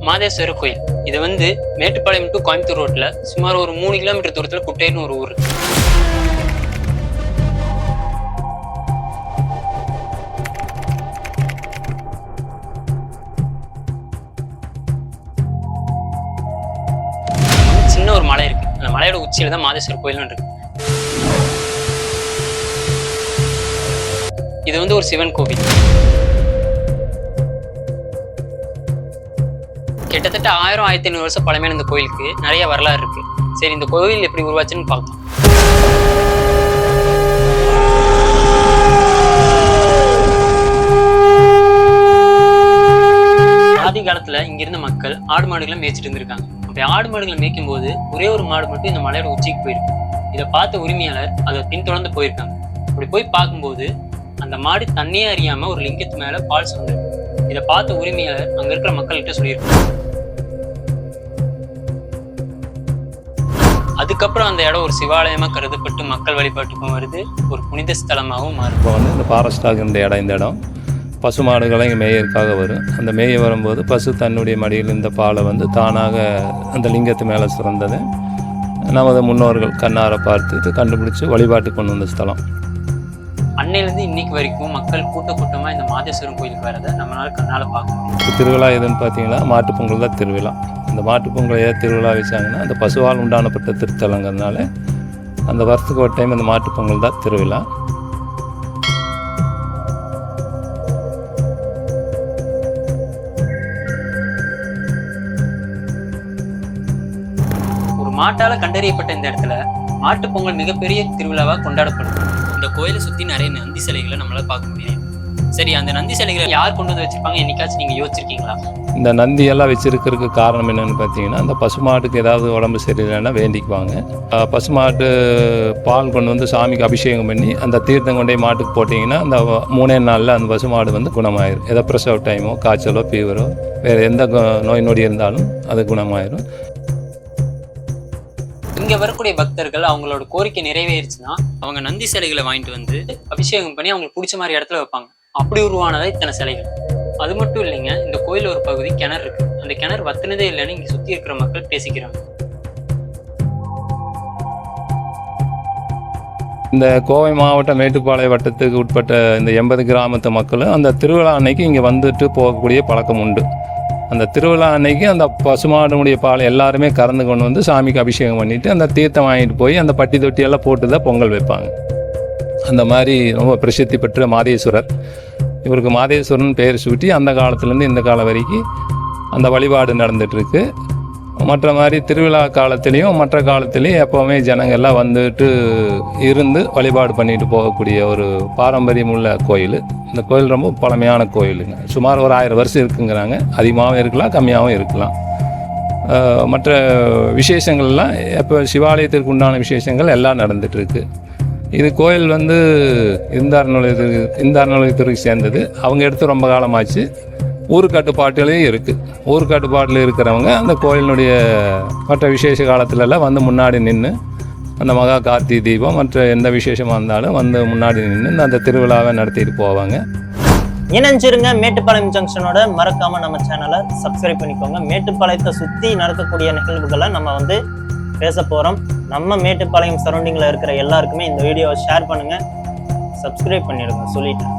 மாதேஸ்வரர் கோயில். இது வந்து மேட்டுப்பாளையம் டு கோயம்புத்தூர் ரோட்ல சுமார் ஒரு 3 கிலோமீட்டர் தூரத்துல குட்டைன்னு ஒரு ஊர். சின்ன ஒரு மலை இருக்கு. அந்த மலையோட உச்சியில தான் மாதேஸ்வரர் கோயில்னு இருக்கு. இது வந்து ஒரு சிவன் கோவில். கிட்டத்தட்ட 1000-1500 வருஷம் பழமையான இந்த கோயிலுக்கு நிறைய வரலாறு இருக்கு. சரி, இந்த கோவில் எப்படி உருவாச்சுன்னு பார்க்கலாம். ஆதி காலத்துல இங்க இருந்த மக்கள் ஆடு மாடுகளை மேய்ச்சிட்டு இருந்திருக்காங்க. அப்படி ஆடு மாடுகளை மேய்க்கும் போது ஒரே ஒரு மாடு மட்டும் இந்த மலையோட உச்சிக்கு போயிருக்கு. இதை பார்த்த உரிமையாளர் அதை பின்தொடர்ந்து போயிருக்காங்க. அப்படி போய் பார்க்கும்போது அந்த மாடு தண்ணியே அறியாம ஒரு லிங்கத்து மேல பால் சொன்னார். இதை பார்த்த உரிமையாளர் அங்க இருக்கிற மக்கள்கிட்ட சொல்லியிருக்காங்க. அதுக்கப்புறம் அந்த இடம் ஒரு சிவாலயமா கருதப்பட்டு மக்கள் வழிபாட்டுக்கும் வருது, ஒரு புனித ஸ்தலமாகவும் மாறும். இப்போ வந்து இந்த ஃபாரஸ்டாக இருந்த இடம், இந்த இடம் பசு மாடுகளை இங்கே மேயற்காக வரும். அந்த மேய வரும்போது பசு தன்னுடைய மடியில் இந்த பாலை வந்து தானாக அந்த லிங்கத்து மேலே சுரந்தது நமது முன்னோர்கள் கண்ணார பார்த்துட்டு கண்டுபிடிச்சி வழிபாட்டு கொண்டு வந்த ஸ்தலம். அன்னையிலேருந்து இன்னைக்கு வரைக்கும் மக்கள் கூட்டமாக இந்த மாதேஸ்வரன் கோயிலுக்கு வரதை நம்மளால கண்ணால் பார்க்க முடியும். திருவிழா எதுன்னு பார்த்தீங்கன்னா மாட்டுப்பொங்கல் தான் திருவிழா. அந்த மாட்டுப்பொங்கலை ஏன் திருவிழா வச்சாங்கன்னா அந்த பசுவால் உண்டானப்பட்ட திருத்தலங்கிறதுனால அந்த வருஷத்துக்கு ஒரு டைம் அந்த மாட்டுப்பொங்கல் தான் திருவிழா. ஒரு மாட்டால் கண்டறியப்பட்ட இந்த இடத்துல மாட்டுப்பொங்கல் மிகப்பெரிய திருவிழாவாக கொண்டாடப்படும். இந்த கோயிலை சுற்றி நிறைய நந்தி சிலைகளை நம்மளால பார்க்க முடியும். சரி, அந்த நந்தி சிலைகளை யார் கொண்டு வந்து வச்சிருப்பாங்க, என்னைக்காச்சும் நீங்கள் யோசிச்சிருக்கீங்களா? இந்த நந்தி எல்லாம் வச்சிருக்கிறதுக்கு காரணம் என்னென்னு பார்த்தீங்கன்னா, அந்த பசுமாட்டுக்கு ஏதாவது உடம்பு சரியில்லைன்னா வேண்டிக்குவாங்க. பசுமாட்டு பால் கொண்டு வந்து சாமிக்கு அபிஷேகம் பண்ணி அந்த தீர்த்தம் கொண்டே மாட்டுக்கு போட்டிங்கன்னா அந்த 3 நாளில் அந்த பசுமாடு வந்து குணமாயிரும். ஏதோ பிரசவ டைமோ காய்ச்சலோ ஃபீவரோ வேறு எந்த நோய் நொடி இருந்தாலும் அது குணமாயிரும். இங்கே வரக்கூடிய பக்தர்கள் அவங்களோட கோரிக்கை நிறைவேறிச்சுன்னா அவங்க நந்தி சிலைகளை வாங்கிட்டு வந்து அபிஷேகம் பண்ணி அவங்களுக்கு பிடிச்ச மாதிரி இடத்துல வைப்பாங்க. அப்படி உருவானதா இத்தனை சிலைகள். அது மட்டும் இல்லைங்க, இந்த கோயில் ஒரு பகுதி கிணறு இருக்கு. அந்த கிணறு வத்தினதே இல்லைன்னு இங்கே சுற்றி இருக்கிற மக்கள் பேசிக்கிறாங்க. இந்த கோவை மாவட்டம் மேட்டுப்பாளையம் வட்டத்துக்கு உட்பட்ட இந்த 80 கிராமத்து மக்களும் அந்த திருவிழா அன்னைக்கு இங்கே வந்துட்டு போகக்கூடிய பழக்கம் உண்டு. அந்த திருவிழா அன்னைக்கு அந்த பசுமாடுடைய பாலை எல்லாருமே கறந்து கொண்டு வந்து சாமிக்கு அபிஷேகம் பண்ணிவிட்டு அந்த தீர்த்தம் வாங்கிட்டு போய் அந்த பட்டி தொட்டியெல்லாம் போட்டு தான் பொங்கல் வைப்பாங்க. அந்த மாதிரி ரொம்ப பிரசித்தி பெற்ற மாதேஸ்வரர். இவருக்கு மாதேஸ்வரன் பெயர் சூட்டி அந்த காலத்துலேருந்து இந்த காலம் வரைக்கும் அந்த வழிபாடு நடந்துகிட்ருக்கு. மற்ற மாதிரி திருவிழா காலத்துலேயும் மற்ற காலத்துலேயும் எப்போவுமே ஜனங்கள்லாம் வந்துட்டு இருந்து வழிபாடு பண்ணிட்டு போகக்கூடிய ஒரு பாரம்பரியம் உள்ள கோயில். இந்த கோயில் ரொம்ப பழமையான கோயிலுங்க. சுமார் ஒரு 1000 வருஷம் இருக்குங்கிறாங்க. அதிகமாகவும் இருக்கலாம், கம்மியாகவும் இருக்கலாம். மற்ற விசேஷங்கள்லாம் எப்போ சிவாலயத்திற்கு உண்டான விசேஷங்கள் எல்லாம் நடந்துகிட்ருக்கு. இது கோயில் வந்து இந்த அறநிலையத்துறைக்கு சேர்ந்தது. அவங்க எடுத்து ரொம்ப காலமாச்சு. ஊர் கட்டுப்பாட்டிலையும் இருக்குது. ஊர் கட்டுப்பாட்டில் இருக்கிறவங்க அந்த கோயிலினுடைய மற்ற விசேஷ காலத்துலலாம் வந்து முன்னாடி நின்று அந்த மகா கார்த்திகை தீபம் மற்ற எந்த விசேஷமாக இருந்தாலும் வந்து முன்னாடி நின்று அந்த திருவிழாவை நடத்திட்டு போவாங்க. இணைஞ்சிருங்க மேட்டுப்பாளையம் ஜங்ஷனோட. மறக்காமல் நம்ம சேனலை சப்ஸ்கிரைப் பண்ணிக்கோங்க. மேட்டுப்பாளையத்தை சுற்றி நடக்கக்கூடிய நிகழ்வுகளை நம்ம வந்து பேச போகிறோம். நம்ம மேட்டுப்பாளையம் சரௌண்டிங்கில் இருக்கிற எல்லாருக்குமே இந்த வீடியோவை ஷேர் பண்ணுங்கள், சப்ஸ்கிரைப் பண்ணிடுங்க சொல்லிட்டேன்.